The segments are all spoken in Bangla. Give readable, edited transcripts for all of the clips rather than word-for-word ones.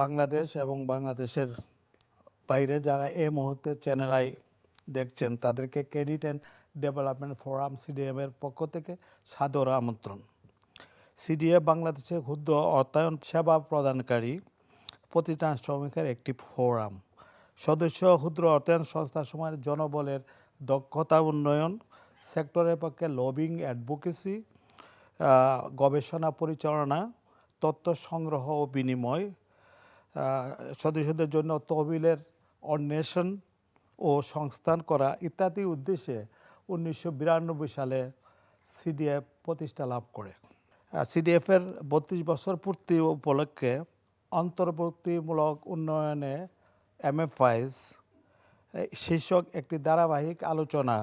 বাংলাদেশ এবং বাংলাদেশের বাইরে যারা এই মুহূর্তে চ্যানেল আই দেখছেন তাদেরকে credit and development forum CDM এর পক্ষ থেকে সাদর আমন্ত্রণ। সিডিএফ বাংলাদেশের ক্ষুদ্র অর্থায়ন সেবা প্রদানকারী প্রতিষ্ঠান শ্রমিকের একটি ফোরাম। সদস্য ক্ষুদ্র অর্থায়ন সংস্থাসমূহের জনবলের দক্ষতা উন্নয়ন, সেক্টরের পক্ষে লবিং অ্যাডভোকেসি, গবেষণা পরিচালনা, তথ্য সংগ্রহ ও বিনিময়, সদস্যদের জন্য তহবিলের অন্বেষণ ও সংস্থান করা ইত্যাদি উদ্দেশ্যে 1992 সালে সিডিএফ প্রতিষ্ঠা লাভ করে। সিডিএফের 32 বছর পূর্তি উপলক্ষে অন্তর্বর্তীমূলক উন্নয়নে এমএফআইস শীর্ষক একটি ধারাবাহিক আলোচনা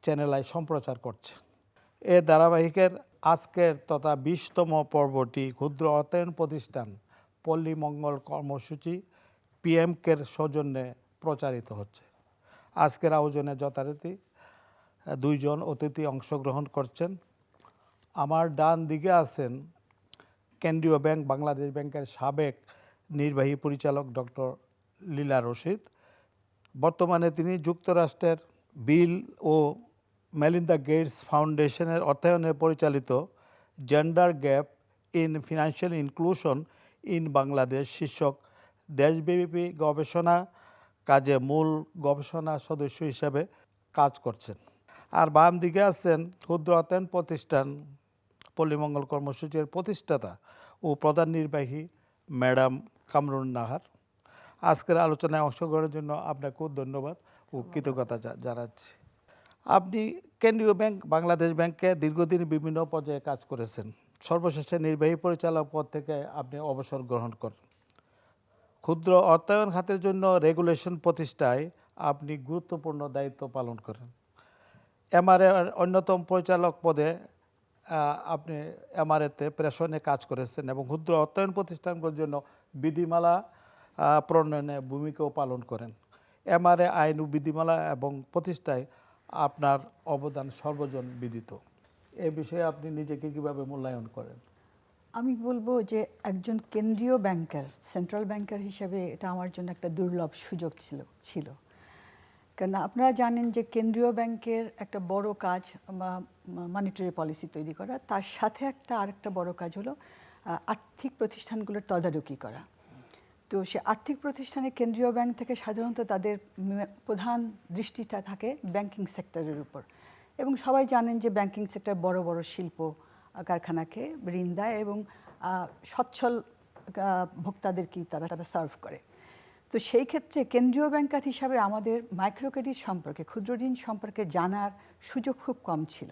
চ্যানেল আই সম্প্রচার করছে। এ ধারাবাহিকের আজকের তথা 20তম পর্বটি ক্ষুদ্র অর্থায়ন প্রতিষ্ঠান পল্লী মঙ্গল কর্মসূচি পিএমকের সৌজন্যে প্রচারিত হচ্ছে। আজকের আয়োজনে যথারীতি 2 জন অতিথি অংশগ্রহণ করছেন। আমার ডান দিকে আছেন কেন্দ্রীয় ব্যাংক বাংলাদেশ ব্যাংকের সাবেক নির্বাহী পরিচালক ডক্টর লীলা রশিদ। বর্তমানে তিনি যুক্তরাষ্ট্রের বিল ও মেলিন্ডা গেটস ফাউন্ডেশনের অর্থায়নে পরিচালিত gender gap in financial inclusion in Bangladesh শীর্ষক দেশব্যাপী গবেষণা কাজে মূল গবেষণা সদস্য হিসেবে কাজ করছেন। আর বাম দিকে আছেন ক্ষুদ্র অর্থায়ন প্রতিষ্ঠান পল্লীমঙ্গল কর্মসূচির প্রতিষ্ঠাতা ও প্রধান নির্বাহী ম্যাডাম কামরুন নাহার। আজকের আলোচনায় অংশগ্রহণের জন্য আপনাকেও ধন্যবাদ ও কৃতজ্ঞতা জানাচ্ছি। আপনি কেন্দ্রীয় ব্যাংক বাংলাদেশ ব্যাংকে দীর্ঘদিন বিভিন্ন পর্যায়ে কাজ করেছেন। সর্বশেষে নির্বাহী পরিচালক পদ থেকে আপনি অবসর গ্রহণ করেন। ক্ষুদ্র অর্থায়ন খাতের জন্য রেগুলেশন প্রতিষ্ঠায় আপনি গুরুত্বপূর্ণ দায়িত্ব পালন করেন। এমআরএ অন্যতম পরিচালক পদে আপনি এমআরএতে প্রেষণে কাজ করেছেন এবং ক্ষুদ্র অর্থায়ন প্রতিষ্ঠানগুলোর জন্য বিধিমালা প্রণয়নে ভূমিকাও পালন করেন। এমআরএ আইন ও বিধিমালা এবং প্রতিষ্ঠায় আপনার অবদান সর্বজন বিদিত। এ বিষয়ে আপনি নিজেকে কীভাবে মূল্যায়ন করেন? আমি বলবো যে একজন কেন্দ্রীয় ব্যাংকার, সেন্ট্রাল ব্যাংকার হিসেবে এটা আমার জন্য একটা দুর্লভ সুযোগ ছিল। কারণ আপনারা জানেন যে কেন্দ্রীয় ব্যাংকের একটা বড় কাজ মনিটারি পলিসি তৈরি করা, তার সাথে আরেকটা বড় কাজ হলো আর্থিক প্রতিষ্ঠানগুলোর তদারকি করা। তো সে আর্থিক প্রতিষ্ঠানে কেন্দ্রীয় ব্যাংক থেকে সাধারণত তাদের প্রধান দৃষ্টিটা থাকে ব্যাংকিং সেক্টরের উপর, এবং সবাই জানেন যে ব্যাংকিং সেক্টর বড় বড় শিল্প কারখানাকে ঋণ দেয় এবং সচ্ছল ভোক্তাদেরকেই তারা সার্ভ করে। তো সেই ক্ষেত্রে কেন্দ্রীয় ব্যাংকার হিসাবে আমাদের মাইক্রো ক্রেডিট সম্পর্কে, ক্ষুদ্র ঋণ সম্পর্কে জানার সুযোগ খুব কম ছিল।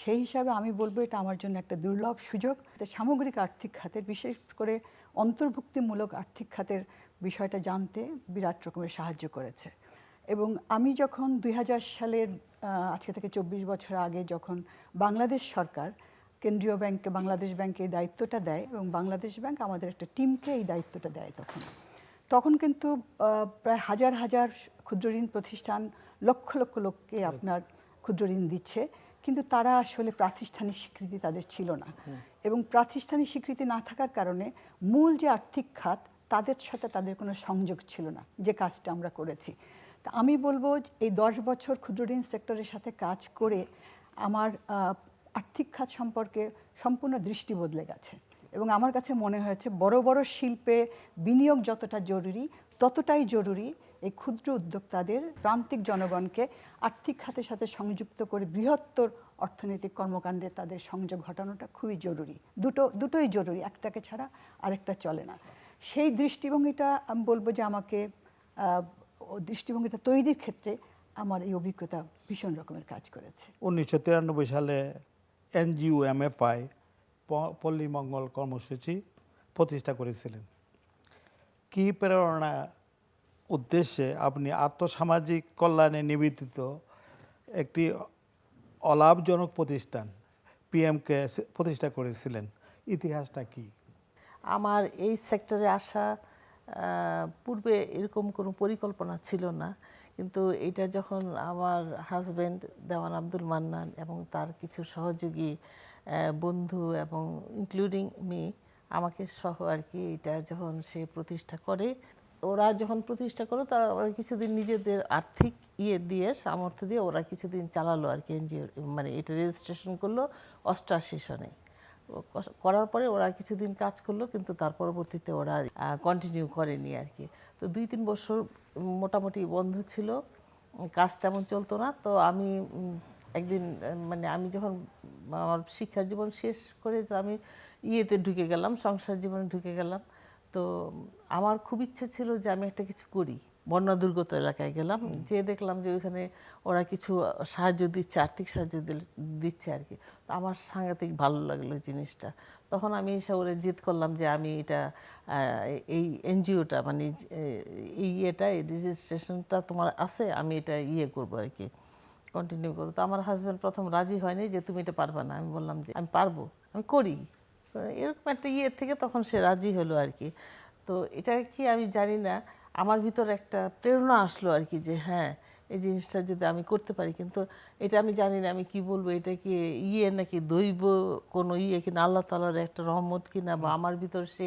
সেই হিসাবে আমি বলবো এটা আমার জন্য একটা দুর্লভ সুযোগ। সামগ্রিক আর্থিক খাতের, বিশেষ করে অন্তর্ভুক্তিমূলক আর্থিক খাতের বিষয়টা জানতে বিরাট রকমের সাহায্য করেছে। এবং আমি যখন 2000 সালের আজকে থেকে 24 বছর আগে যখন বাংলাদেশ সরকার কেন্দ্রীয় ব্যাংকে বাংলাদেশ ব্যাংকে এই দায়িত্বটা দেয় এবং বাংলাদেশ ব্যাংক আমাদের একটা টিমকে এই দায়িত্বটা দেয়, তখন কিন্তু প্রায় হাজার হাজার ক্ষুদ্র ঋণ প্রতিষ্ঠান লক্ষ লক্ষ লোককে আপনার ক্ষুদ্র ঋণ দিচ্ছে, কিন্তু তারা আসলে প্রাতিষ্ঠানিক স্বীকৃতি তাদের ছিল না। এবং প্রাতিষ্ঠানিক স্বীকৃতি না থাকার কারণে মূল যে আর্থিক খাত তাদের সাথে তাদের কোনো সংযোগ ছিল না, যে কাজটা আমরা করেছি। তা আমি বলবো এই 10 বছর ক্ষুদ্র ঋণ সেক্টরের সাথে কাজ করে আমার আর্থিক খাত সম্পর্কে সম্পূর্ণ দৃষ্টি বদলে গেছে। এবং আমার কাছে মনে হয়েছে বড় বড় শিল্পে বিনিয়োগ যতটা জরুরি, ততটাই জরুরি এই ক্ষুদ্র উদ্যোক্তাদের, প্রান্তিক জনগণকে আর্থিক খাতের সাথে সংযুক্ত করে বৃহত্তর অর্থনৈতিক কর্মকাণ্ডে তাদের সংযোগ ঘটানোটা খুবই জরুরি। দুটোই জরুরি, একটাকে ছাড়া আরেকটা চলে না। সেই দৃষ্টিভঙ্গিটা আমি বলবো যে আমাকে দৃষ্টিভঙ্গিটা তৈরির ক্ষেত্রে আমার এই অভিজ্ঞতা ভীষণ রকমের কাজ করেছে। 1993 সালে এনজিও এমএফআই পল্লী মঙ্গল কর্মসূচি প্রতিষ্ঠা করেছিলেন। কী প্রেরণা উদ্দেশ্যে আপনি আর্থসামাজিক কল্যাণে নিবেদিত একটি অলাভজনক প্রতিষ্ঠান পিএমকে প্রতিষ্ঠা করেছিলেন? ইতিহাসটা কি? আমার এই সেক্টরে আসা পূর্বে এরকম কোনো পরিকল্পনা ছিল না, কিন্তু এটা যখন আমার হাজব্যান্ড দেওয়ান আব্দুল মান্নান এবং তার কিছু সহযোগী বন্ধু এবং ইনক্লুডিং মি, আমাকে সহ আর কি এটা যখন সে প্রতিষ্ঠা করে, ওরা যখন প্রতিষ্ঠা করলো তারা ওরা কিছুদিন নিজেদের আর্থিক দিয়ে সামর্থ্য দিয়ে ওরা কিছুদিন চালালো আর কি এনজিও, মানে এটা রেজিস্ট্রেশন করলো 88 সনে। করার পরে ওরা কিছুদিন কাজ করলো, কিন্তু তার পরবর্তীতে ওরা কন্টিনিউ করেনি আর কি। তো 2-3 বছর মোটামুটি বন্ধ ছিল, কাজ তেমন চলতো না। তো আমি একদিন মানে আমি যখন আমার শিক্ষার জীবন শেষ করে তো আমি ইয়েতে ঢুকে গেলাম, সংসার জীবনে ঢুকে গেলাম। তো আমার খুব ইচ্ছে ছিল যে আমি একটা কিছু করি। বন্যা দুর্গত এলাকায় গেলাম, যে দেখলাম যে ওইখানে ওরা কিছু সাহায্য দিচ্ছে, আর্থিক সাহায্য দিচ্ছে আর কি। তো আমার সাংঘাতিক ভালো লাগলো জিনিসটা। তখন আমি এসে ওরা জিদ করলাম যে আমি এটা এই এনজিওটা মানে এই ইয়েটা এই রেজিস্ট্রেশনটা তোমার আছে, আমি এটা ইয়ে করবো আর কি, কন্টিনিউ করবো। তো আমার হাজব্যান্ড প্রথম রাজি হয়নি যে তুমি এটা পারবে না। আমি বললাম যে আমি পারবো, আমি করি, এরকম একটা ইয়ে থেকে তখন সে রাজি হলো আর কি। তো এটা কি আমি জানি না, আমার ভিতর একটা প্রেরণা আসলো আর কি যে হ্যাঁ এই জিনিসটা যদি আমি করতে পারি। কিন্তু এটা আমি জানি না আমি কি বলবো, এটা কি ইয়ে নাকি দৈব কোনো ইয়ে কিনা, আল্লাহ তাআলার একটা রহমত কিনা, বা আমার ভিতর সে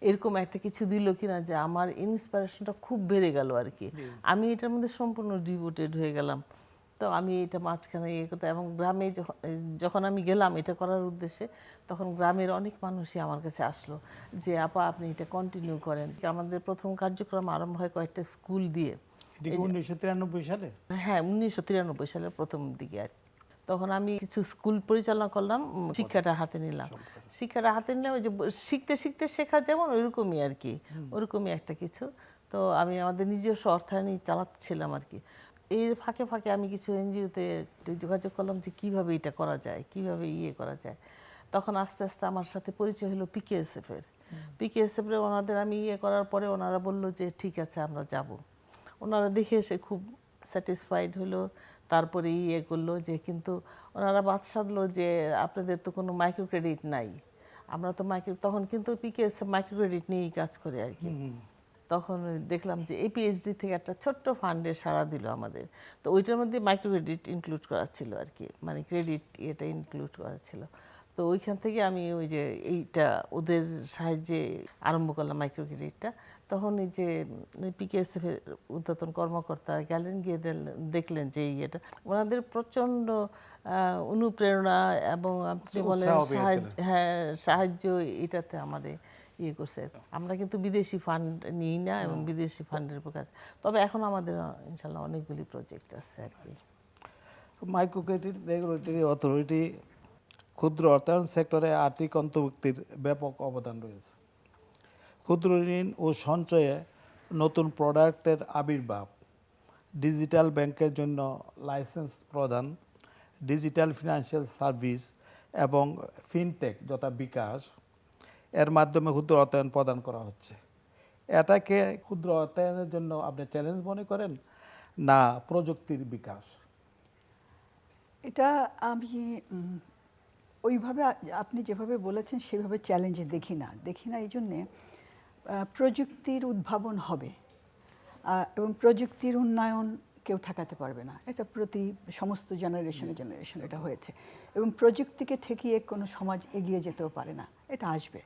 এরকম একটা কিছু দিল কিনা যে আমার ইন্সপিরেশনটা খুব বেড়ে গেল আর কি। আমি এটার মধ্যে সম্পূর্ণ ডিভোটেড হয়ে গেলাম। তো আমি এটা মাঝখানে ইয়ে করতে, এবং গ্রামে যখন আমি গেলাম এটা করার উদ্দেশ্যে, তখন গ্রামের অনেক মানুষই আমার কাছে আসলো যে আপা আপনি এটা কন্টিনিউ করেন। আমাদের প্রথম কার্যক্রম আরম্ভ হয় কয়েকটা স্কুল দিয়ে। 1993 সালে? হ্যাঁ, 1993 সালের প্রথম দিকে আর কি। তখন আমি কিছু স্কুল পরিচালনা করলাম, শিক্ষাটা হাতে নিলাম। শিক্ষাটা হাতে নিলাম, ওই যে শিখতে শিখতে শেখা যেমন ওইরকমই আর কি, ওরকমই একটা কিছু। তো আমি আমাদের নিজস্ব অর্থায়নই চালাচ্ছিলাম আর কি। এর ফাঁকে ফাঁকে আমি কিছু এনজিওতে যোগাযোগ করলাম যে কিভাবে এটা করা যায়, কিভাবে ইয়ে করা যায়। তখন আস্তে আস্তে আমার সাথে পরিচয় হলো পিকেএসএফ এর। পিকেএসএফ এর ওনাদের আমি ইয়ে করার পরে ওনারা বললো যে ঠিক আছে আমরা যাব। ওনারা দেখে এসে খুব স্যাটিসফাইড হলো। তারপরে ইয়ে করলো যে, কিন্তু ওনারা বাদ সাধলো যে আপনাদের তো কোনো মাইক্রো ক্রেডিট নাই। আমরা তো তখন কিন্তু পিকেএসএফ মাইক্রো ক্রেডিট নিয়েই কাজ করে আর কি। তখন দেখলাম যে এপিএইচডি থেকে একটা ছোট্ট ফান্ডে সাড়া দিল আমাদের। তো ওইটার মধ্যে মাইক্রো ক্রেডিট ইনক্লুড করা ছিল আর কি, মানে ক্রেডিট এটা ইনক্লুড করা ছিল। তো ওইখান থেকে আমি ওই যে এইটা ওদের সাহায্যে আরম্ভ করলাম মাইক্রো ক্রেডিটটা। তখন এই যে পিকেএসএফ এর ঊর্ধ্বতন কর্মকর্তা গেলেন, গিয়ে দেখলেন যে ইয়েটা ওনাদের প্রচণ্ড অনুপ্রেরণা এবং আপনি বলেন হ্যাঁ সাহায্য, এটাতে আমাদের ইয়ে করছে। আমরা কিন্তু বিদেশি ফান্ড নিই না এবং বিদেশি ফান্ডের উপর কাজ, তবে এখন আমাদের ইনশাল্লাহ অনেকগুলি প্রজেক্ট আছে আর কি। মাইক্রো ক্রেডিট রেগুলেটরি অথরিটি ক্ষুদ্র অর্থায়ন সেক্টরে আর্থিক অন্তর্ভুক্তির ব্যাপক অবদান রয়েছে। ক্ষুদ্র ঋণ ও সঞ্চয়ে নতুন প্রোডাক্টের আবির্ভাব, ডিজিটাল ব্যাংকের জন্য লাইসেন্স প্রদান, ডিজিটাল ফিনান্সিয়াল সার্ভিস এবং ফিনটেক যথা বিকাশ এর মাধ্যমে ক্ষুদ্র অর্থায়ন প্রদান করা হচ্ছে। এটাকে ক্ষুদ্র অর্থায়নের জন্য আপনি চ্যালেঞ্জ মনে করেন না প্রযুক্তির বিকাশ? এটা আমি ওইভাবে আপনি যেভাবে বলেছেন সেভাবে চ্যালেঞ্জে দেখি না এই জন্যে প্রযুক্তির উদ্ভাবন হবে এবং প্রযুক্তির উন্নয়ন কেউ ঠেকাতে পারবে না। এটা সমস্ত জেনারেশনে এটা হয়েছে, এবং প্রযুক্তিকে ঠেকিয়ে কোনো সমাজ এগিয়ে যেতেও পারে না, এটা আসবে।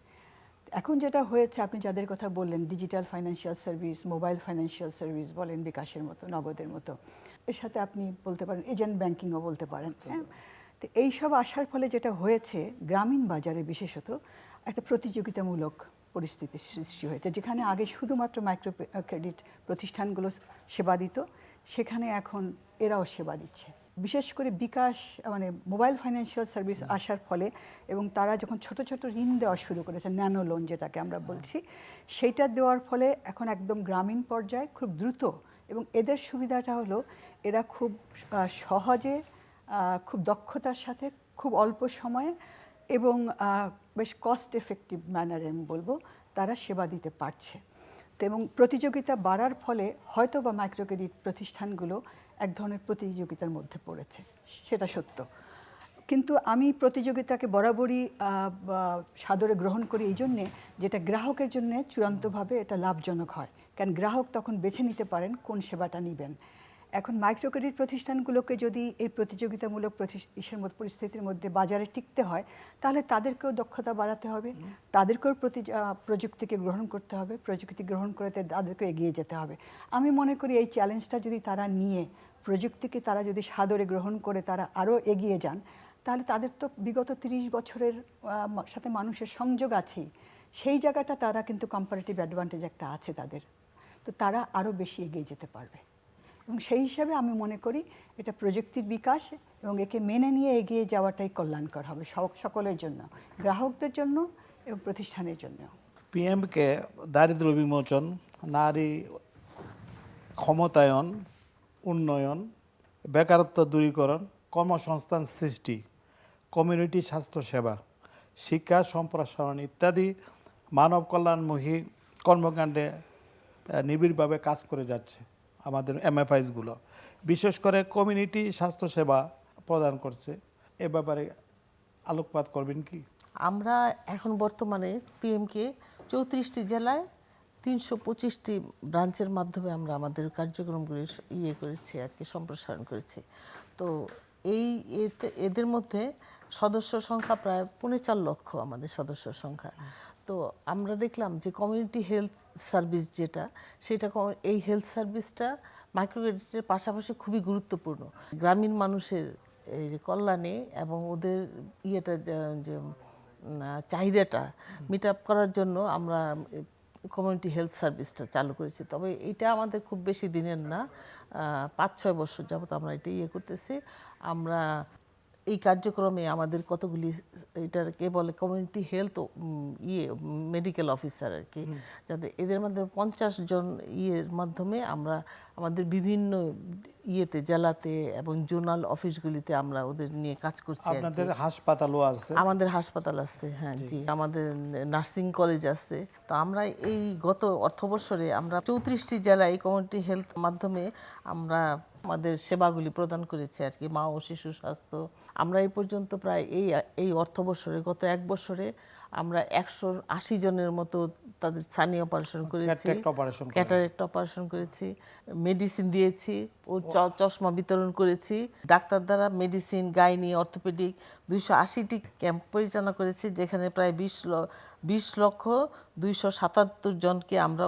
এখন যেটা হয়েছে, আপনি যাদের কথা বললেন, digital financial service, mobile financial service বলেন, বিকাশের মতো, নগদের মতো, এর সাথে আপনি বলতে পারেন এজেন্ট ব্যাংকিংও বলতে পারেন। হ্যাঁ, তো এইসব আসার ফলে যেটা হয়েছে, গ্রামীণ বাজারে বিশেষত একটা প্রতিযোগিতামূলক পরিস্থিতির সৃষ্টি হয়েছে। যেখানে আগে শুধুমাত্র মাইক্রো ক্রেডিট প্রতিষ্ঠানগুলো সেবা দিত, সেখানে এখন এরাও সেবা দিচ্ছে। বিশেষ করে বিকাশ মানে মোবাইল ফাইন্যান্সিয়াল সার্ভিস আসার ফলে, এবং তারা যখন ছোট ছোট ঋণ দেওয়া শুরু করেছে, ন্যানো লোন যেটাকে আমরা বলছি, সেইটা দেওয়ার ফলে এখন একদম গ্রামীণ পর্যায়ে খুব দ্রুত, এবং এদের সুবিধাটা হলো এরা খুব সহজে, খুব দক্ষতার সাথে, খুব অল্প সময়ে এবং বেশ কস্ট এফেক্টিভ ম্যানারে আমি বলবো তারা সেবা দিতে পারছে। তো এবং প্রতিযোগিতা বাড়ার ফলে হয়তো বা মাইক্রো ক্রেডিট প্রতিষ্ঠানগুলো এক ধরনের প্রতিযোগিতার মধ্যে পড়েছে, সেটা সত্য। কিন্তু আমি প্রতিযোগিতাকে বরাবরই সাদরে গ্রহণ করি এই জন্যে, যেটা গ্রাহকের জন্য চূড়ান্তভাবে এটা লাভজনক হয়, কারণ গ্রাহক তখন বেছে নিতে পারেন কোন সেবাটা নেবেন। এখন মাইক্রো ক্রেডিট প্রতিষ্ঠানগুলোকে যদি এই প্রতিযোগিতামূলক পরিস্থিতির মধ্যে বাজারে টিকতে হয়, তাহলে তাদেরকেও দক্ষতা বাড়াতে হবে, তাদেরকেও প্রযুক্তিকে গ্রহণ করতে হবে, প্রযুক্তি গ্রহণ করে তাদেরকে এগিয়ে যেতে হবে। আমি মনে করি এই চ্যালেঞ্জটা যদি তারা নিয়ে প্রযুক্তিকে তারা যদি সাদরে গ্রহণ করে তারা আরও এগিয়ে যান, তাহলে তাদের তো বিগত 30 বছরের সাথে মানুষের সংযোগ আছেই, সেই জায়গাটা তারা কিন্তু কম্পারেটিভ অ্যাডভান্টেজ একটা আছে তাদের, তো তারা আরও বেশি এগিয়ে যেতে পারবে। এবং সেই হিসাবে আমি মনে করি এটা প্রযুক্তির বিকাশ এবং একে মেনে নিয়ে এগিয়ে যাওয়াটাই কল্যাণকর হবে সকলের জন্য, গ্রাহকদের জন্য এবং প্রতিষ্ঠানের জন্য। পিএমকে দারিদ্র্য বিমোচন, নারী ক্ষমতায়ন, উন্নয়ন, বেকারত্ব দূরীকরণ, কর্মসংস্থান সৃষ্টি, কমিউনিটি স্বাস্থ্যসেবা, শিক্ষা সম্প্রসারণ ইত্যাদি মানব কল্যাণমুখী কর্মকাণ্ডে নিবিড়ভাবে কাজ করে যাচ্ছে আমাদের এমএফআইসগুলো। বিশেষ করে কমিউনিটি স্বাস্থ্যসেবা প্রদান করছে, এ ব্যাপারে আলোকপাত করবেন কি? আমরা এখন বর্তমানে পিএমকে 34টি জেলায় 325টি ব্রাঞ্চের মাধ্যমে আমরা আমাদের কার্যক্রমগুলি করেছি আর কি, সম্প্রসারণ করেছি। তো এদের মধ্যে সদস্য সংখ্যা প্রায় 4.25 লক্ষ আমাদের সদস্য সংখ্যা। তো আমরা দেখলাম যে কমিউনিটি হেলথ সার্ভিস যেটা, সেটা এই হেলথ সার্ভিসটা মাইক্রোক্রেডিটের পাশাপাশি খুবই গুরুত্বপূর্ণ গ্রামীণ মানুষের এই যে কল্যাণে এবং ওদের যে চাহিদাটা মিট আপ করার জন্য আমরা কমিউনিটি হেলথ সার্ভিসটা চালু করেছি। তবে এটা আমাদের খুব বেশি দিনের না, 5-6 বছর যাবত আমরা এটা করতেছি। আমরা এই কার্যক্রমে আমাদের কতগুলি, এটাকে বলে কমিউনিটি হেলথ মেডিকেল অফিসার আর কি, যাতে এদের মাধ্যমে 50 জন মাধ্যমে আমরা আমাদের বিভিন্ন জেলাতে এবং জোনাল অফিসগুলিতে আমরা ওদের নিয়ে কাজ করছি। আপনাদের হাসপাতালও আছে? আমাদের হাসপাতাল আছে, হ্যাঁ জি, আমাদের নার্সিং কলেজ আছে। তো আমরা এই গত অর্থবর্ষরে আমরা 34টি জেলায় এই কমিউনিটি হেলথ মাধ্যমে আমরা আমাদের সেবাগুলি প্রদান করেছি আর কি, মা ও শিশু স্বাস্থ্য। আমরা এই পর্যন্ত প্রায় এই অর্থবর্ষরে গত 1 বছরে আমরা 180 জনের মতো তাদের স্থানীয় অপারেশন করেছি, ক্যাটারেক্ট অপারেশন করেছি, মেডিসিন দিয়েছি ও চশমা বিতরণ করেছি। ডাক্তার দ্বারা মেডিসিন, গাইনি, অর্থোপেডিক 280টি ক্যাম্প পরিচালনা করেছি, যেখানে প্রায় 20,277 জনকে আমরা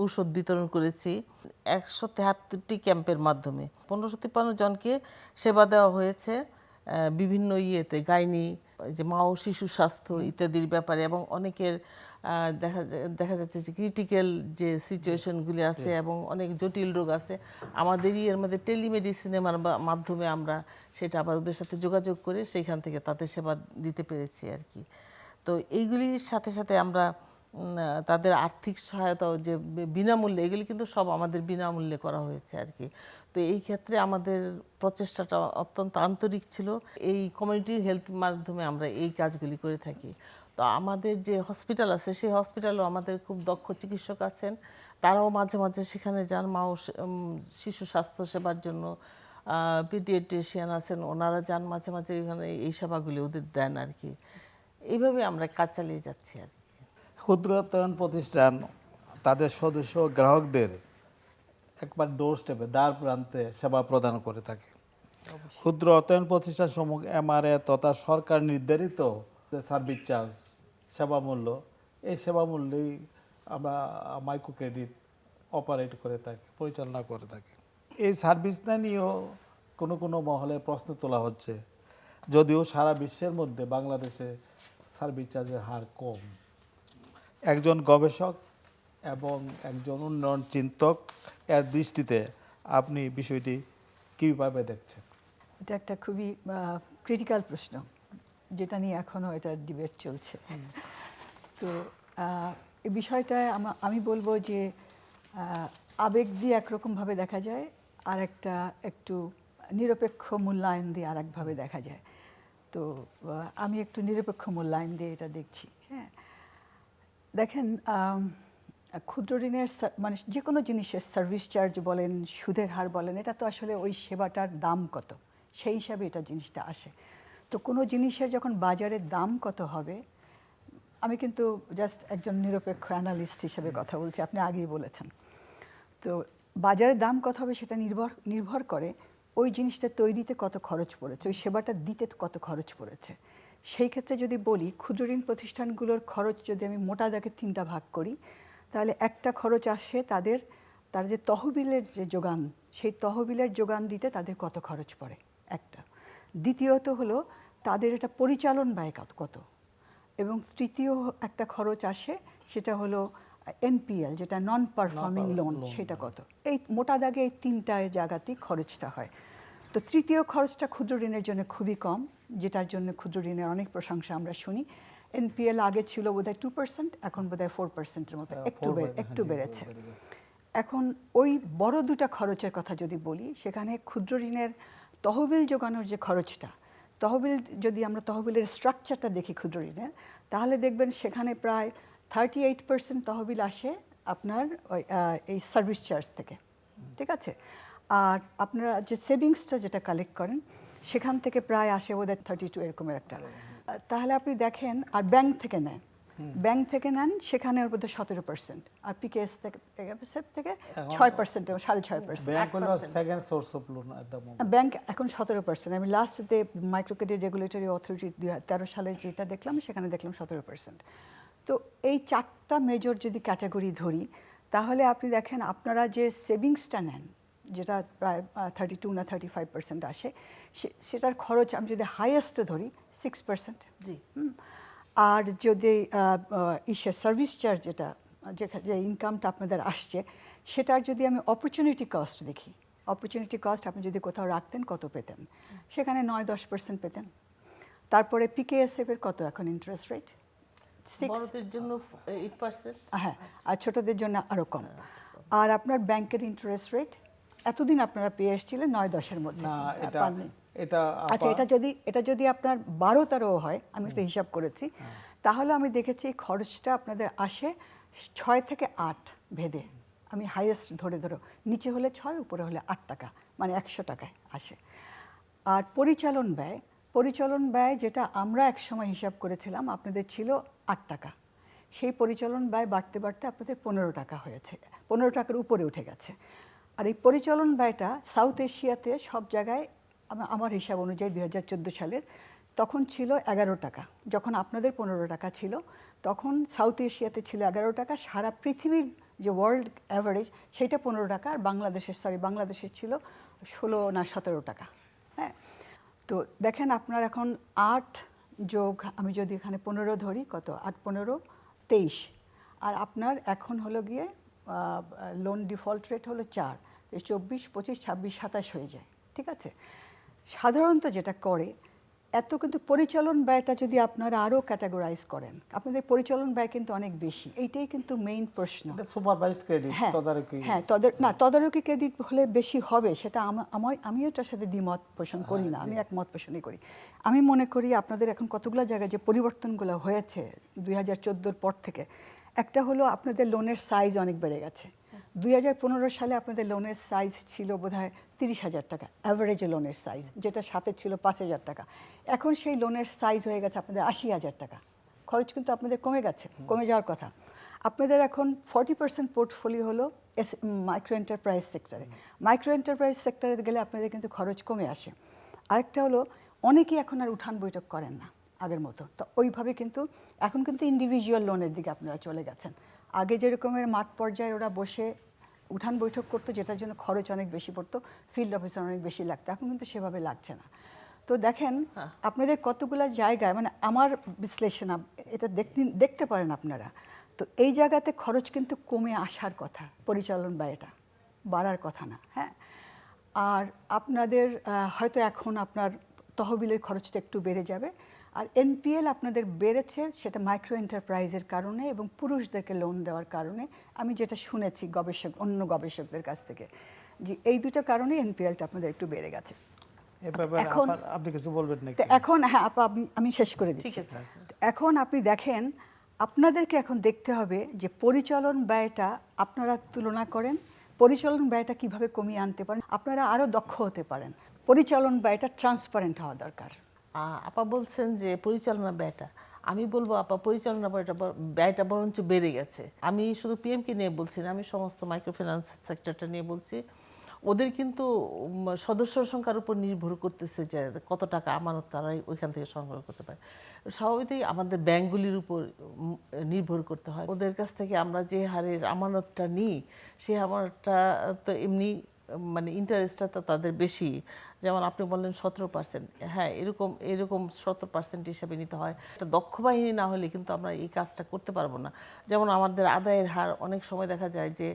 ঔষধ বিতরণ করেছি 173টি ক্যাম্পের মাধ্যমে। 1553 জনকে সেবা দেওয়া হয়েছে বিভিন্ন গাইনি, যে মা ও শিশু স্বাস্থ্য ইত্যাদির ব্যাপারে। এবং অনেকের দেখা যাচ্ছে যে ক্রিটিক্যাল যে সিচুয়েশনগুলি আছে এবং অনেক জটিল রোগ আছে, আমাদের এর মধ্যে টেলিমেডিসিনের মাধ্যমে আমরা সেটা আবার ওদের সাথে যোগাযোগ করে সেইখান থেকে তাদের সেবা দিতে পেরেছি আর কি। তো এইগুলির সাথে সাথে আমরা তাদের আর্থিক সহায়তা, যে বিনামূল্যে, এগুলি কিন্তু সব আমাদের বিনামূল্যে করা হয়েছে আর কি। তো এই ক্ষেত্রে আমাদের প্রচেষ্টাটা অত্যন্ত আন্তরিক ছিল। এই কমিউনিটি হেলথ মাধ্যমে আমরা এই কাজগুলি করে থাকি। তো আমাদের যে হসপিটাল আছে, সেই হসপিটালেও আমাদের খুব দক্ষ চিকিৎসক আছেন, তারাও মাঝে মাঝে সেখানে যান মা ও শিশু স্বাস্থ্য সেবার জন্য। পিডিয়াট্রিশিয়ান আছেন, ওনারা যান মাঝে মাঝে এখানে, এই সেবাগুলি ওদের দেন আর কি। এইভাবে আমরা কাজ চালিয়ে যাচ্ছি আর কি। ক্ষুদ্রতম প্রতিষ্ঠান তাদের সদস্য গ্রাহকদের একবার ডোর স্টেপে, দ্বার প্রান্তে সেবা প্রদান করে থাকে। ক্ষুদ্র অর্থায়ন প্রতিষ্ঠান সমূহ এমআরএ তথা সরকার নির্ধারিত যে সার্ভিস চার্জ, সেবা মূল্য, এই সেবা মূল্যেই আমরা মাইক্রো ক্রেডিট অপারেট করে থাকি, পরিচালনা করে থাকি। এই সার্ভিসটা নিয়েও কোনো মহলে প্রশ্ন তোলা হচ্ছে, যদিও সারা বিশ্বের মধ্যে বাংলাদেশে সার্ভিস চার্জের হার কম। একজন গবেষক এবং একজন উন্নয়ন চিন্তক এর দৃষ্টিতে আপনি বিষয়টি কীভাবে দেখছেন? এটা একটা খুবই ক্রিটিক্যাল প্রশ্ন, যেটা নিয়ে এখনও এটার ডিবেট চলছে। তো এই বিষয়টায় আমি বলবো যে আবেগ দিয়ে একরকমভাবে দেখা যায়, আর একটা একটু নিরপেক্ষ মূল্যায়ন দিয়ে আর একভাবে দেখা যায়। তো আমি একটু নিরপেক্ষ মূল্যায়ন দিয়ে এটা দেখছি। হ্যাঁ, দেখেন, ক্ষুদ্র ঋণের মানে যে কোনো জিনিসের সার্ভিস চার্জ বলেন, সুদের হার বলেন, এটা তো আসলে ওই সেবাটার দাম কত, সেই হিসাবে এটা জিনিসটা আসে। তো কোনো জিনিসের যখন বাজারের দাম কত হবে, আমি কিন্তু জাস্ট একজন নিরপেক্ষ অ্যানালিস্ট হিসেবে কথা বলছি, আপনি আগেই বলেছেন। তো বাজারে দাম কত হবে সেটা নির্ভর করে ওই জিনিসটা তৈরিতে কত খরচ পড়েছে, ওই সেবাটা দিতে কত খরচ পড়েছে। সেই ক্ষেত্রে যদি বলি ক্ষুদ্র ঋণ প্রতিষ্ঠানগুলোর খরচ যদি আমি মোটা দাগে 3টা ভাগ করি, তাহলে একটা খরচ আসে তার যে তহবিলের যে যোগান, সেই তহবিলের যোগান দিতে তাদের কত খরচ পড়ে একটা। দ্বিতীয়ত হলো তাদের এটা পরিচালন ব্যয় কত, এবং তৃতীয় একটা খরচ আসে সেটা হলো এনপিএল, যেটা নন পারফর্মিং লোন, সেটা কত। এই মোটা দাগে এই 3টা জায়গাতেই খরচটা হয়। তো তৃতীয় খরচটা ক্ষুদ্র ঋণের জন্য খুবই কম, যেটার জন্য ক্ষুদ্র ঋণের অনেক প্রশংসা আমরা শুনি। এনপিএল আগে ছিল বোধহয় 2%, এখন বোধহয় 4%-এর মতো, একটু বেড়েছে। এখন ওই বড় দুটা খরচের কথা যদি বলি, সেখানে ক্ষুদ্র ঋণের তহবিল যোগানোর যে খরচটা, যদি আমরা তহবিলের স্ট্রাকচারটা দেখি ক্ষুদ্র ঋণের, তাহলে দেখবেন সেখানে প্রায় 38% তহবিল আসে আপনার এই সার্ভিস চার্জ থেকে, ঠিক আছে। আর আপনারা যে সেভিংসটা যেটা কালেক্ট করেন সেখান থেকে প্রায় আসে বোধহয় 32 এরকমের একটা। তাহলে আপনি দেখেন, আর ব্যাংক থেকে নেন সেখানে ওর বোধহয় 17%, আর পিকেএস থেকে 6%, 6.5%। ব্যাংক হলো second source of loan at the moment. Bank এখন 17%। আমি লাস্ট যে মাইক্রো ক্রেডিট রেগুলেটরি অথরিটি 2013 সালে যেটা দেখলাম, সেখানে দেখলাম 17%। তো এই 4টা মেজর যদি ক্যাটাগরি ধরি, তাহলে আপনি দেখেন আপনারা যে সেভিংসটা নেন, যেটা প্রায় 32 না 35% আসে, সেটার খরচ আমি যদি হাইয়েস্ট ধরি 6%। জি। আর যদি সার্ভিস চার্জ যে ইনকামটা আপনাদের আসছে, সেটার যদি আমি অপরচুনিটি কস্ট দেখি, অপরচুনিটি কস্ট আপনি যদি কোথাও রাখতেন কত পেতেন, সেখানে 9-10% পেতেন। তারপরে পিকেএসএফ এর কত এখন ইন্টারেস্ট রেট? বড়দের জন্য 8%। হ্যাঁ, আর ছোটদের জন্য আরো কম। আর আপনার ব্যাংকের ইন্টারেস্ট রেট এতদিন আপনারা পেয়ে এসেছিলেন 9-10-এর মধ্যে। আচ্ছা, এটা যদি আপনার 12-13 হয়, আমি একটা হিসাব করেছি, তাহলে আমি দেখেছি খরচটা আপনাদের আসে 6 থেকে 8 ভেদে। আমি হাইয়েস্ট ধরো নিচে হলে 6, উপরে হলে 8 টাকা, মানে 100 টাকায় আসে। আর পরিচালন ব্যয় যেটা আমরা একসময় হিসাব করেছিলাম আপনাদের ছিল 8 টাকা, সেই পরিচালন ব্যয় বাড়তে বাড়তে আপনাদের 15 টাকা হয়েছে, 15 টাকার উপরে উঠে গেছে। আর এই পরিচালন ব্যয়টা সাউথ এশিয়াতে সব জায়গায় আমার হিসাব অনুযায়ী 2014 সালের তখন ছিল 11 টাকা। যখন আপনাদের 15 টাকা ছিল, তখন সাউথ এশিয়াতে ছিল 11 টাকা। সারা পৃথিবীর যে ওয়ার্ল্ড অ্যাভারেজ সেটা 15 টাকা, আর বাংলাদেশের ছিল 16 না 17 টাকা। হ্যাঁ, তো দেখেন আপনার এখন 8 যোগ আমি যদি এখানে 15 ধরি, কত 8-15 23, আর আপনার এখন হলো গিয়ে লোন ডিফল্ট রেট হলো 4, 24, 25, 26, 27 হয়ে যায়, ঠিক আছে। সাধারণত যেটা করে, এত কিন্তু পরিচালন ব্যয়টা যদি আপনারা আরও ক্যাটাগরাইজ করেন, আপনাদের পরিচালন ব্যয় কিন্তু অনেক বেশি। এইটাই কিন্তু মেইন প্রশ্ন। সুপারভাইজড ক্রেডিট, তদারকি। হ্যাঁ, তদারকি ক্রেডিট হলে বেশি হবে, সেটা আমিও এটার সাথে দ্বিমত পোষণ করি না, আমি একমত পোষণই করি। আমি মনে করি আপনাদের এখন কতগুলো জায়গায় যে পরিবর্তনগুলো হয়েছে 2014-র পর থেকে, একটা হলো আপনাদের লোনের সাইজ অনেক বেড়ে গেছে। 2015 সালে আপনাদের লোনের সাইজ ছিল বোধহয় 30,000 টাকা, অ্যাভারেজ লোনের সাইজ, যেটা সাথে ছিল 5,000 টাকা। এখন সেই লোনের সাইজ হয়ে গেছে আপনাদের 80,000 টাকা। খরচ কিন্তু আপনাদের কমে যাওয়ার কথা। আপনাদের এখন 40% পোর্টফোলিও হলো মাইক্রো এন্টারপ্রাইজ সেক্টরে। মাইক্রো এন্টারপ্রাইজ সেক্টরে গেলে আপনাদের কিন্তু খরচ কমে আসে। আরেকটা হলো, অনেকেই এখন আর উঠান বৈঠক করেন না আগের মতো, তো ওইভাবে কিন্তু এখন কিন্তু ইন্ডিভিজুয়াল লোনের দিকে আপনারা চলে গেছেন। আগে যেরকমের মাঠ পর্যায়ে ওরা বসে উঠান বৈঠক করতো, যেটার জন্য খরচ অনেক বেশি পড়তো, ফিল্ড অফিসার অনেক বেশি লাগতো, এখন কিন্তু সেভাবে লাগছে না। তো দেখেন আপনাদের কতগুলো জায়গায়, মানে আমার বিশ্লেষণ, এটা দেখতে পারেন আপনারা, তো এই জায়গাতে খরচ কিন্তু কমে আসার কথা, পরিচালন ব্যয়টা বাড়ার কথা না। হ্যাঁ, আর আপনাদের হয়তো এখন আপনার তহবিলের খরচটা একটু বেড়ে যাবে। আর এনপিএল আপনাদের বেড়েছে, সেটা মাইক্রো এন্টারপ্রাইজের কারণে এবং পুরুষদেরকে লোন দেওয়ার কারণে। আমি যেটা শুনেছি অন্য গবেষকদের কাছ থেকে, যে এই দুটো কারণে এনপিএলটা আপনাদের একটু বেড়ে গেছে। এখন আপনি কিছু বলবেন নাকি? এখন হ্যাঁ আপা, আমি শেষ করে দিচ্ছি। এখন আপনি দেখেন, আপনাদেরকে এখন দেখতে হবে যে পরিচালন ব্যয়টা আপনারা তুলনা করেন, পরিচালন ব্যয়টা কিভাবে কমিয়ে আনতে পারেন, আপনারা আরও দক্ষ হতে পারেন। পরিচালন ব্যয়টা ট্রান্সপারেন্ট হওয়া দরকার। আপা বলছেন যে পরিচালনা ব্যয়টা, আমি বলবো আপা পরিচালনা ব্যয়টা বরঞ্চ বেড়ে গেছে। আমি শুধু পিএমকে নিয়ে বলছি না, আমি সমস্ত মাইক্রো ফিন্যান্স সেক্টরটা নিয়ে বলছি। ওদের কিন্তু সদস্য সংখ্যার উপর নির্ভর করতেছে যে কত টাকা আমানত তারা ওইখান থেকে সংগ্রহ করতে পারে। স্বাভাবিকই আমাদের ব্যাংকগুলির উপর নির্ভর করতে হয়। ওদের কাছ থেকে আমরা যে হারের আমানতটা নিই, সেই আমানতটা তো এমনি মানে ইন্টারেস্টটা তো তাদের বেশি। যেমন আপনি বললেন 17%, হ্যাঁ এরকম 17% হিসাবে নিতে হয়। একটা দক্ষ বাহিনী না হলে কিন্তু আমরা এই কাজটা করতে পারবো না। যেমন আমাদের আদায়ের হার অনেক সময় দেখা যায় যে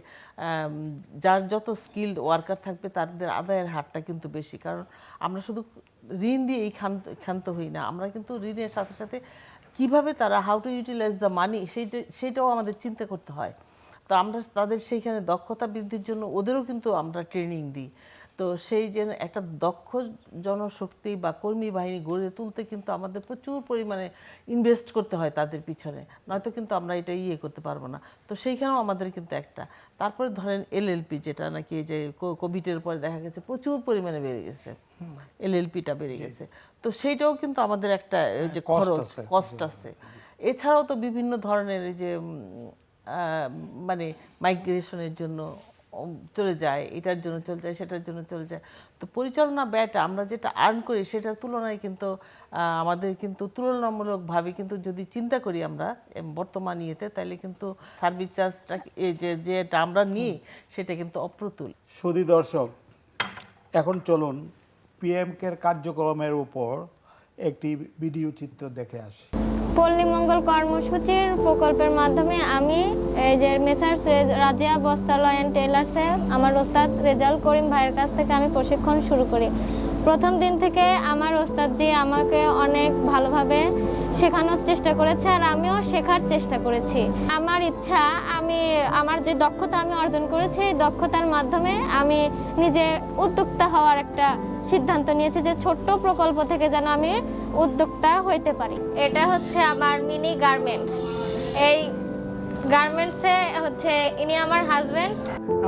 যার যত স্কিলড ওয়ার্কার থাকবে তাদের আদায়ের হারটা কিন্তু বেশি, কারণ আমরা শুধু ঋণ দিয়েই ক্ষান্ত হই না, আমরা কিন্তু ঋণের সাথে সাথে কিভাবে তারা how to utilise the money সেইটাও আমাদের চিন্তা করতে হয়। তো আমরা তাদের সেইখানে দক্ষতা বৃদ্ধির জন্য ওদেরও কিন্তু আমরা ট্রেনিং দিই। তো সেই যে একটা দক্ষ জনশক্তি বা কর্মী বাহিনী গড়ে তুলতে কিন্তু আমাদের প্রচুর পরিমাণে ইনভেস্ট করতে হয় তাদের পিছনে, নয়তো কিন্তু আমরা এটা করতে পারবো না। তো সেইখানেও আমাদের কিন্তু একটা, তারপরে ধরেন এলএলপি যেটা নাকি যে কোভিডের পরে দেখা গেছে প্রচুর পরিমাণে বেড়ে গেছে, এলএলপিটা বেড়ে গেছে। তো সেইটাও কিন্তু আমাদের একটা যে খরচ কস্ট আছে। এছাড়াও তো বিভিন্ন ধরনের এই যে মানে মাইগ্রেশনের জন্য চলে যায়, এটার জন্য চলে যায়, সেটার জন্য চলে যায়। তো পরিচালনা ব্যয়টা আমরা যেটা আর্ন করি সেটার তুলনায় কিন্তু আমাদের কিন্তু তুলনামূলকভাবে কিন্তু যদি চিন্তা করি আমরা বর্তমান ইয়েতে, তাহলে কিন্তু সার্ভিস চার্জটা যেটা আমরা নিই সেটা কিন্তু অপ্রতুল। সুধী দর্শক, এখন চলুন পিএমকের কার্যক্রমের উপর একটি ভিডিও চিত্র দেখে আসি। পল্লী মঙ্গল কর্মসূচির প্রকল্পের মাধ্যমে আমি এই যে মেসার্স রাজিয়া বস্ত্রালয় অ্যান্ড টেলার্সে আমার ওস্তাদ রেজাল করিম ভাইয়ের কাছ থেকে আমি প্রশিক্ষণ শুরু করি। প্রথম দিন থেকে আমার ওস্তাদজি আমাকে অনেক ভালোভাবে শেখানোর চেষ্টা করেছে আর আমিও শেখার চেষ্টা করেছি। আমার ইচ্ছা আমার যে দক্ষতা আমি অর্জন করেছি এই দক্ষতার মাধ্যমে আমি নিজে উদ্যোক্তা হওয়ার একটা সিদ্ধান্ত নিয়েছি যে ছোট্ট প্রকল্প থেকে যেন আমি উদ্যোক্তা হইতে পারি। এটা হচ্ছে আমার মিনি গার্মেন্টস। এই গার্মেন্টসে হচ্ছে ইনি আমার হাজবেন্ড।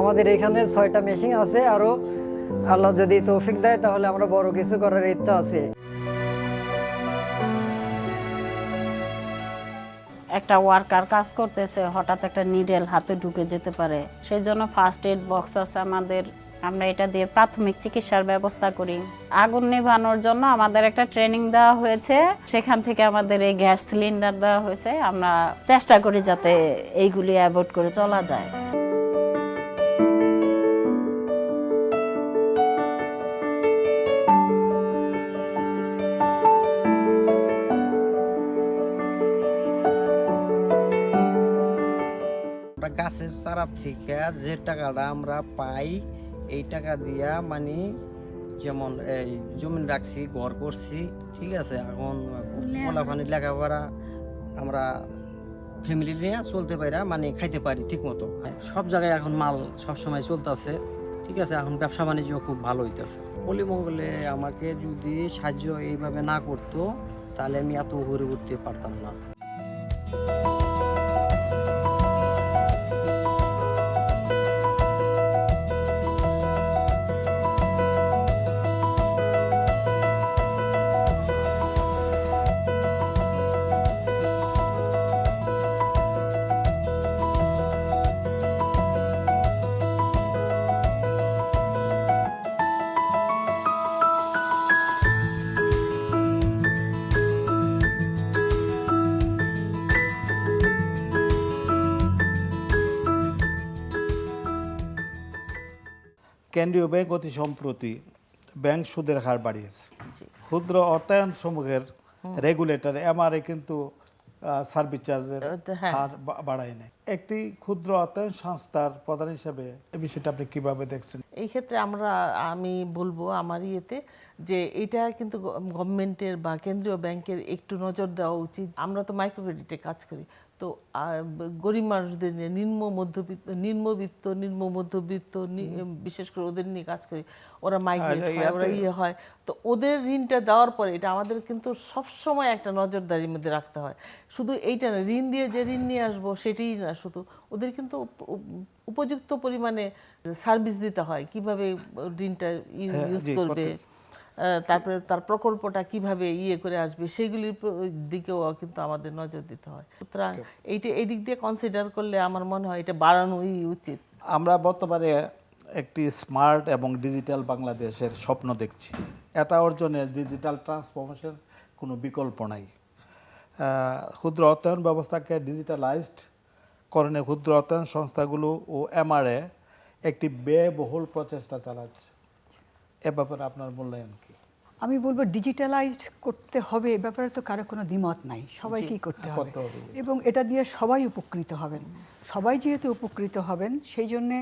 আমাদের এখানে 6টা মেশিন আছে, আরো আল্লাহ যদি তৌফিক দেয় তাহলে আমরা বড় কিছু করার ইচ্ছা আছে। একটা ওয়ার্কার কাজ করতেছে, হঠাৎ একটা নিডেল হাতে ঢুকে যেতে পারে, সেই জন্য ফার্স্ট এড বক্স আছে আমাদের, আমরা এটা দিয়ে প্রাথমিক চিকিৎসার ব্যবস্থা করি। আগুন নেভানোর জন্য আমাদের একটা ট্রেনিং দেওয়া হয়েছে, সেখান থেকে আমাদের এই গ্যাস সিলিন্ডার দেওয়া হয়েছে। আমরা চেষ্টা করি যাতে এইগুলি অ্যাভয়েড করে চলা যায়। গাছের চারা থেকে যে টাকাটা আমরা পাই, এই টাকা দিয়া মানে যেমন এই জমি রাখছি, ঘর করছি, ঠিক আছে। এখন পোলাপানি লেখাপড়া আমরা ফ্যামিলি নিয়ে চলতে পারি, মানে খাইতে পারি ঠিক মতো। সব জায়গায় এখন মাল সবসময় চলতেছে, ঠিক আছে। এখন ব্যবসা বাণিজ্য খুব ভালো হইতেছে। পল্লীমঙ্গলে আমাকে যদি সাহায্য এইভাবে না করতো তাহলে আমি এত ঘুরে উঠতে পারতাম না। কেন্দ্রীয় ব্যাংক অতি সম্প্রতি ব্যাংক সুদের হার বাড়িয়েছে। ক্ষুদ্র অর্থায়ন সমূহের রেগুলেটর এমআরএ কিন্তু সার্ভিস চার্জের হার বাড়ায় নাই। একটি ক্ষুদ্র অর্থায়ন সংস্থার প্রধান হিসেবে এই বিষয়টা আপনি কিভাবে দেখছেন? এই ক্ষেত্রে আমি বলবো আমার ইয়েতে যে এটা কিন্তু গভর্নমেন্টের বা কেন্দ্রীয় ব্যাংকের একটু নজর দেওয়া উচিত। আমরা তো মাইক্রো ক্রেডিটে কাজ করি, তো গরিব মানুষদের নিয়ে নিম্ন মধ্যবিত্ত বিশেষ করে ওদের নিয়ে কাজ করি। ওরা মাইগ্রেট হয়, ওরা হয়, তো ওদের ঋণটা দেওয়ার পরে এটা আমাদের কিন্তু সবসময় একটা নজরদারির মধ্যে রাখতে হয়। শুধু এইটা না, ঋণ দিয়ে যে ঋণ নিয়ে আসবো সেটাই না, শুধু ওদের কিন্তু উপযুক্ত পরিমাণে সার্ভিস দিতে হয়, কিভাবে ঋণটা ইউজ করবে, তারপরে তার প্রকল্পটা কিভাবে ইয়ে করে আসবে সেইগুলির দিকেও কিন্তু আমাদের নজর দিতে হয়। সুতরাং এই দিক দিয়ে কনসিডার করলে আমার মনে হয় এটা বাড়ানোই উচিত। আমরা বর্তমানে একটি স্মার্ট এবং ডিজিটাল বাংলাদেশের স্বপ্ন দেখছি। এটা অর্জনে ডিজিটাল ট্রান্সফরমেশন কোনো বিকল্প নাই। ক্ষুদ্র অর্থায়ন ব্যবস্থাকে ডিজিটালাইজড করণে ক্ষুদ্র অর্থায়ন সংস্থাগুলো ও এমআরএ একটি ব্যয়বহুল প্রচেষ্টা চালাচ্ছে। এ ব্যাপারে আপনার মূল্যায়ন কি? আমি বলবো ডিজিটালাইজড করতে হবে, এ ব্যাপারে তো কারো কোনো দ্বিমত নাই, সবাইকেই করতে হবে এবং এটা দিয়ে সবাই উপকৃত হবেন। সবাই যেহেতু উপকৃত হবেন সেই জন্যে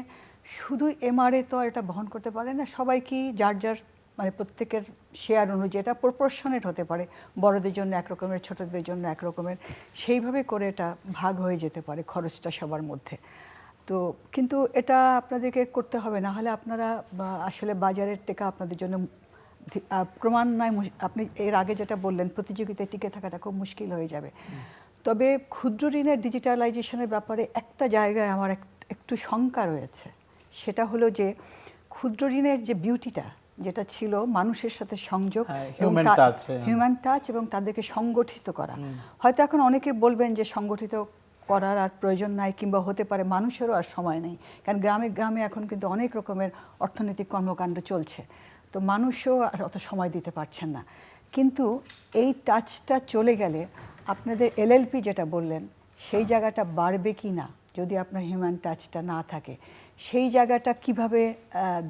শুধু এমআরএ তো আর এটা বহন করতে পারে না, সবাইকেই যার যার মানে প্রত্যেকের শেয়ার অনুযায়ী এটা প্রপোর্শনেট হতে পারে, বড়দের জন্য একরকমের, ছোটদের জন্য একরকমের, সেইভাবে করে এটা ভাগ হয়ে যেতে পারে খরচটা সবার মধ্যে। তো কিন্তু এটা আপনাদেরকে করতে হবে, না হলে আপনারা আসলে বাজারের থেকে আপনাদের জন্য ক্রমান্বয়ে আপনি এর আগে যেটা বললেন প্রতিযোগিতায় টিকে থাকাটা খুব মুশকিল হয়ে যাবে। তবে ক্ষুদ্র ঋণের ডিজিটালাইজেশনের ব্যাপারে একটা জায়গায় আমার একটু শঙ্কা রয়েছে, সেটা হলো যে ক্ষুদ্র ঋণের যে বিউটিটা যেটা ছিল মানুষের সাথে সংযোগ, হিউম্যান টাচ এবং তাদেরকে সংগঠিত করা, হয়তো এখন অনেকে বলবেন যে সংগঠিত করার আর প্রয়োজন নাই, কিংবা হতে পারে মানুষেরও আর সময় নেই, কারণ গ্রামে গ্রামে এখন কিন্তু অনেক রকমের অর্থনৈতিক কর্মকাণ্ড চলছে, তো মানুষও আর অত সময় দিতে পারছেন না। কিন্তু এই টাচটা চলে গেলে আপনাদের এলএলপি যেটা বললেন সেই জায়গাটা বাড়বে কি না যদি আপনার হিউম্যান টাচটা না থাকে, সেই জায়গাটা কিভাবে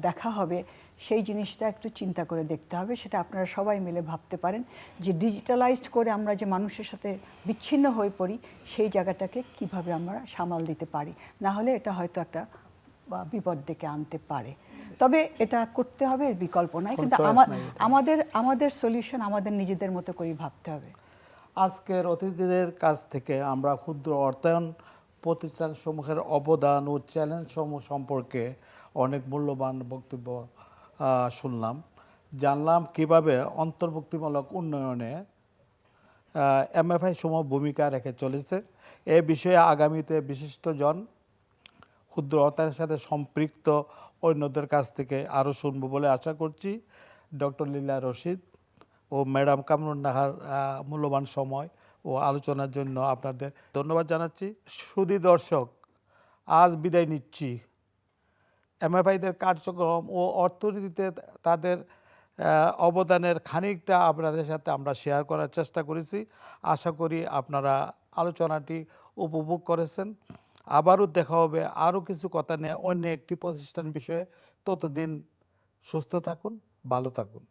দেখা হবে সেই জিনিসটা একটু চিন্তা করে দেখতে হবে। সেটা আপনারা সবাই মিলে ভাবতে পারেন যে ডিজিটালাইজড করে আমরা যে মানুষের সাথে বিচ্ছিন্ন হয়ে পড়ি সেই জায়গাটাকে কিভাবে আমরা সামাল দিতে পারি, না হলে এটা হয়তো একটা বিপদ ডেকে আনতে পারে। তবে এটা করতে হবে, এর বিকল্প নাই, কিন্তু আমাদের সলিউশন আমাদের নিজেদের মতো করেই ভাবতে হবে। আজকের অতিথিদের কাছ থেকে আমরা ক্ষুদ্র অর্থায়ন প্রতিষ্ঠানসমূহের অবদান ও চ্যালেঞ্জ সমূহ সম্পর্কে অনেক মূল্যবান বক্তব্য শুনলাম, জানলাম কিভাবে অন্তর্ভুক্তিমূলক উন্নয়নে এমএফআই সমূহ ভূমিকা রেখে চলেছে। এ বিষয়ে আগামীতে বিশিষ্টজন ক্ষুদ্র অর্থায়নের সাথে সম্পৃক্ত অন্যদের কাছ থেকে আরও শুনবো বলে আশা করছি। ডক্টর লীলা রশিদ ও ম্যাডাম কামরুন নাহার মূল্যবান সময় ও আলোচনার জন্য আপনাদের ধন্যবাদ জানাচ্ছি। সুধী দর্শক, আজ বিদায় নিচ্ছি। এমএফআইদের কার্যক্রম ও অর্থনীতিতে তাদের অবদানের খানিকটা আপনাদের সাথে আমরা শেয়ার করার চেষ্টা করেছি। আশা করি আপনারা আলোচনাটি উপভোগ করেছেন। আবারও দেখা হবে আরও কিছু কথা নিয়ে অন্য একটি প্রতিষ্ঠান বিষয়ে। ততদিন সুস্থ থাকুন, ভালো থাকুন।